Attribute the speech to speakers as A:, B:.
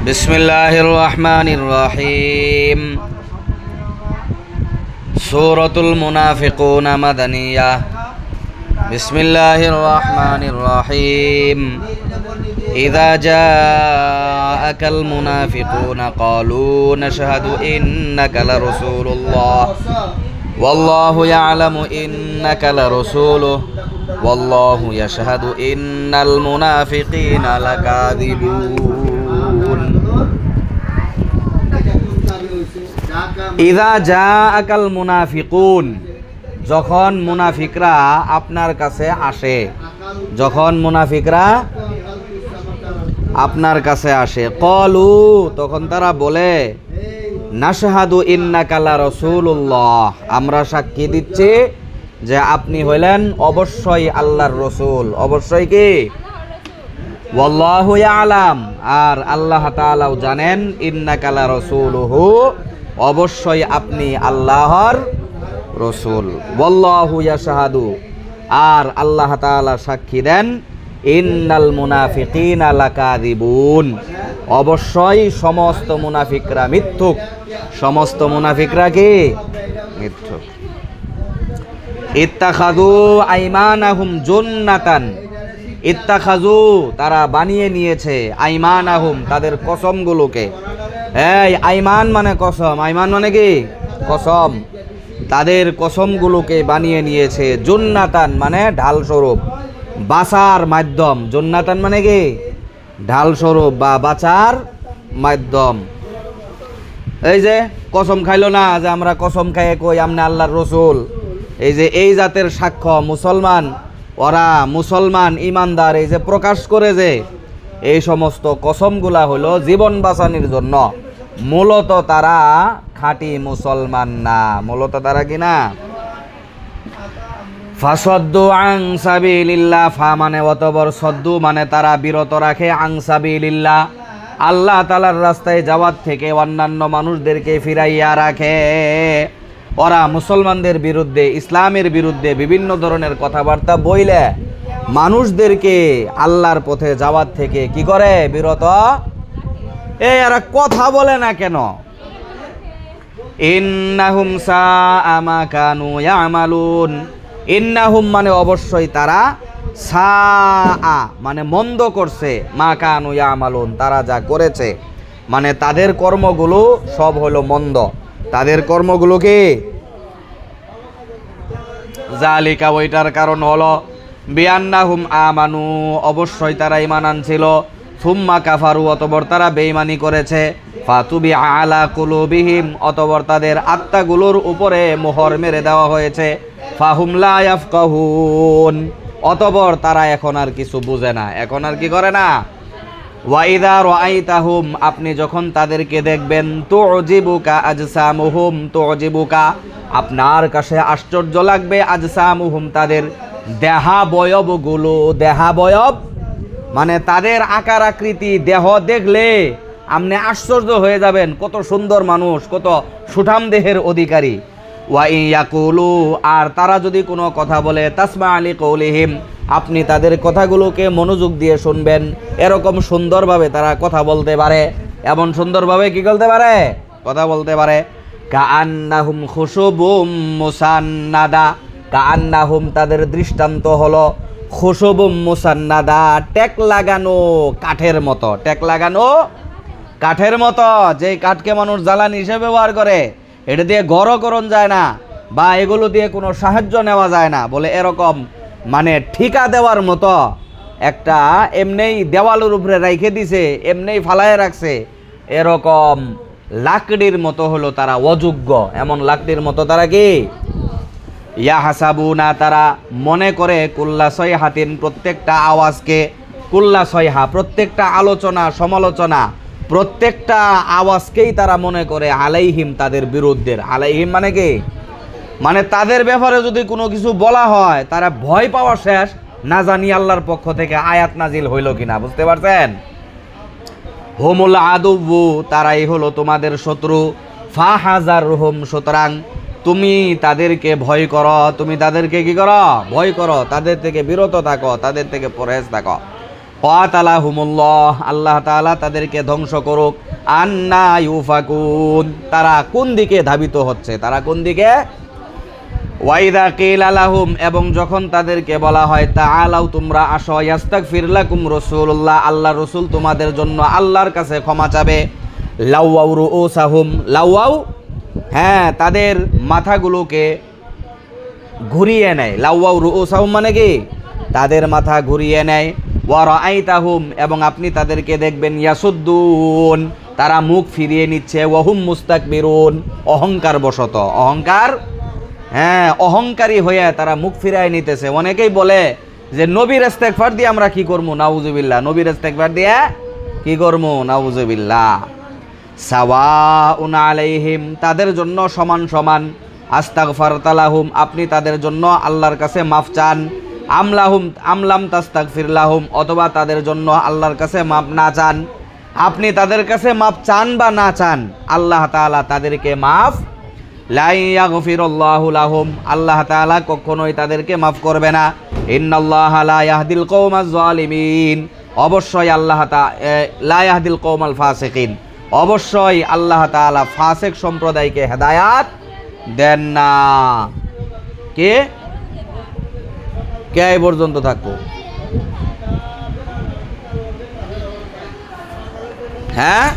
A: বিসমিল্লাহির রহমানির রহিম। সূরাতুল মুনাফিকুন মাদানিয়াহ। বিসমিল্লাহির রহমানির রহিম। ইযা জাআকাল মুনাফিকুনা ক্বালু নাশহাদু ইন্নাকা লারাসূলুল্লাহ ওয়াল্লাহু ইয়ালামু ইন্নাকা লারাসূলুহু ওয়াল্লাহু ইয়াশহাদু ইন্নাল মুনাফিকিনা লাকাযিবুন। ইযা জাআকাল মুনাফিকুন, যখন মুনাফিকরা আপনার কাছে আসে, যখন মুনাফিকরা আপনার কাছে আসে, ক্বালু, তখন তারা বলে, নাশহাদু ইন্নাকা লারাসূলুল্লাহ, আমরা সাক্ষী দিচ্ছি যে আপনি হইলেন অবশ্যই আল্লাহর রসুল। অবশ্যই কি? ওয়াল্লাহু ইয়ালাম, আর আল্লাহ তাআলাও জানেন, ইন্নাকা লারাসূলুহু, অবশ্যই আপনি আল্লাহর রসুল। ওয়াল্লাহু ইয়াশহাদু, আর আল্লাহ তাআলা সাক্ষী দেন, ইন্নাল মুনাফিকিনা লাকাযিবুন, অবশ্যই সমস্ত মুনাফিকরা মিথ্যুক। সমস্ত মুনাফিকরা কি? মিথ্যুক। ইত্তাখাযু আইমানাহুম জুন্নাতান, ইত্তাখাযু, তারা বানিয়ে নিয়েছে, আইমানাহুম, তাদের কসমগুলোকে। এই আইমান মানে কসম, আইমান মানে কি? কসম। তাদের কসমগুলোকে বানিয়ে নিয়েছে, জুন্নাতান মানে ঢাল স্বরূপ, বাঁচার মাধ্যম। জুন্নাতান মানে কি? ঢাল স্বরূপ বা বাঁচার মাধ্যম। এই যে কসম খাইলো না, যে আমরা কসম খাইয়ে কই আমনে আল্লাহর রসুল, এই যে এই জাতের সাক্ষ্য মুসলমান, ওরা মুসলমান ইমানদার, এই যে প্রকাশ করে যে এই সমস্ত কসমগুলা হলো জীবন বাঁচানোর জন্য। মূলত তারা খাঁটি মুসলমান না, মূলত তারা কি না? ফাসাদ্দু আন সাবিলিল্লাহ, ফা মানে অতবর, সদ্দু মানে তারা বিরত রাখে, আন সাবিলিল্লাহ, আল্লাহ তাআলার রাস্তায় যাওয়ার থেকে অন্যান্য মানুষদেরকে ফিরাইয়া রাখে। ওরা মুসলমানদের বিরুদ্ধে, ইসলামের বিরুদ্ধে বিভিন্ন ধরনের কথাবার্তা বইলে মানুষদেরকে আল্লাহর পথে যাওয়ার থেকে কি করে? বিরত। এরা কথা বলে না কেন? ইন্নাহুম সাআ মা কানু ইয়ামালুন, ইন্নাহুম মানে অবশ্যই তারা, সাআ মানে মন্দ করছে, মা কানু ইয়ামালুন, তারা যা করেছে, মানে তাদের কর্মগুলো সব হলো মন্দ। তাদের কর্মগুলো কি? জালিকা, ওইটার কারণ হলো, বিআন্নাহুম আমানু, অবশ্যই তারা ঈমান আনছিল, সুম্মা কাফারু, অতঃপর তারা বেঈমানি করেছে, ফাতুবি আলা কুলুবিহিম, অতঃপর তাদের আত্মাগুলোর উপরে মোহর মেরে দেওয়া হয়েছে, ফাহুম লা ইয়াফকাহুন, অতঃপর তারা এখন আর কিছু বুঝে না, এখন আর কি করে না। ওয়াইদা রাআইতাহুম, আপনি যখন তাদেরকে দেখবেন, তুজিবুকা আজসামুহুম, তুজিবুকা, আপনার কাছে আশ্চর্য লাগবে, আজসামুহুম, তাদের দেহাবয়বগুলো। দেহাবয়ব মানে তাদের আকার আকৃতি, দেহ দেখলে আপনি আশ্চর্য হয়ে যাবেন, কত সুন্দর মানুষ, কত সুঠাম দেহের অধিকারী। ওয়া ইন ইয়াকুলু, আর তারা যদি কোনো কথা বলে, তাসমা আলি কওলিহিম, আপনি তাদের কথাগুলোকে মনোযোগ দিয়ে শুনবেন, এরকম সুন্দরভাবে তারা কথা বলতে পারে, এমন সুন্দরভাবে কি বলতে পারে? কথা বলতে পারে। কাআন্নাহুম খুশুবুম মুসান্নাদা, কাআন্নাহুম, তাদের দৃষ্টান্ত হলো, খুশুবুম মুসান্নাদা, টেক লাগানো কাঠের মতো। টেক লাগানো কাঠের মতো, যেই কাঠকে মানুষ জ্বালানি হিসেবে ব্যবহার করে, এটা দিয়ে ঘরও করণ যায় না, বা এগুলো দিয়ে কোনো সাহায্য নেওয়া যায় না, বলে এরকম মানে ঠিকা দেওয়ার মতো একটা, এমনিই দেওয়ালের উপরে রাইখে দিছে, এমনিই ফালায় রাখছে, এরকম লাকড়ির মতো হলো তারা, অযোগ্য এমন লাকড়ির মতো তারা কি? ইয়াহাসাবুনা, তারা মনে করে, কুল্লা সয়হাতিন, প্রত্যেকটা আওয়াজকে, কুল্লা সয়হা প্রত্যেকটা আলোচনা সমালোচনা, প্রত্যেকটা আওয়াজকেই তারা মনে করে, আলাইহিম, তাদের বিরুদ্ধে। আলাইহিম মানে কি? মানে তাদের ব্যাপারে যদি কোনো কিছু বলা হয়, তারা ভয় পাওয়া শেষ, না জানি আল্লাহর পক্ষ থেকে আয়াত নাজিল হইল কিনা। বুঝতে পারছেন? হুমুল আদুব্বু, তারাই হলো তোমাদের শত্রু, ফাহাজারহুম, সুতরাং তুমি তাদেরকে ভয় করো, তুমি তাদেরকে কি করো? ভয় করো, তাদের থেকে বিরত থাকো, তাদের থেকে পরহেজ থাকো। কাতালাহুমুল্লাহ, আল্লাহ তাআলা তাদেরকে ধ্বংস করুক। আন্না ইউফাকুন, তারা কোন দিকে ধাবিত হচ্ছে, তারা কোন দিকে। ওয়াইদা কিলা লাহুম, এবং যখন তাদেরকে বলা হয় তাআলাও, তোমরা আসো, ইয়াস্তাগফির লাকুম রাসূলুল্লাহ, আল্লাহ রাসূল তোমাদের জন্য আল্লাহর কাছে ক্ষমা চাবে। লাওয়াউ রুউসাহুম, লাওয়াউ, হ্যাঁ, তাদের মাথাগুলোকে ঘুরিয়ে নেয়। লাওয়াউ রুউসাহুম মানে কি, তাদের মাথা ঘুরিয়ে নেয়। ওয়া রাআইতাহুম, এবং আপনি তাদেরকে দেখবেন, ইয়াসুদ্দুন, তারা মুখ ফিরিয়ে নিচ্ছে। ওয়াহুম মুস্তাকবিরুন, অহংকার বশত, অহংকার, হ্যাঁ, অহংকারী হয়ে তারা মুখ ফিরায় নিতেছে। অনেকেই বলে যে নবীর ইস্তেগফার দিয়ে আমরা কি করবো, নাউজুবিল্লাহ, নবীর ইস্তেগফার দিয়ে কি করবো, নাউজুবিল্লাহ। সাওয়াউন আলাইহিম, তাদের জন্য সমান সমান। আস্তাগফারতা লাহুম, আপনি তাদের জন্য আল্লাহর কাছে মাফ চান। আমলাম তাস্তাগফির লাহুম, অথবা তাদের জন্য আল্লাহর কাছে মাফ না চান। আপনি তাদের কাছে মাফ চান বা না চান, আল্লাহ তাআলা তাদেরকে মাফ, লা ইয়াগফিরুল্লাহু লাহুম, আল্লাহ তাআলা কখনোই তাদেরকে মাফ করবে না। ইন্নাল্লাহা লা ইয়াহদিল কওমাজ জালিমিন, অবশ্যই আল্লাহ লা ইয়াহদিল কওমাল ফাসিকিন, অবশ্যই আল্লাহ তাআলা ফাসিক সম্প্রদায়কে হেদায়াত দেন না। কে কে এই পর্যন্ত থাকবো, হ্যাঁ।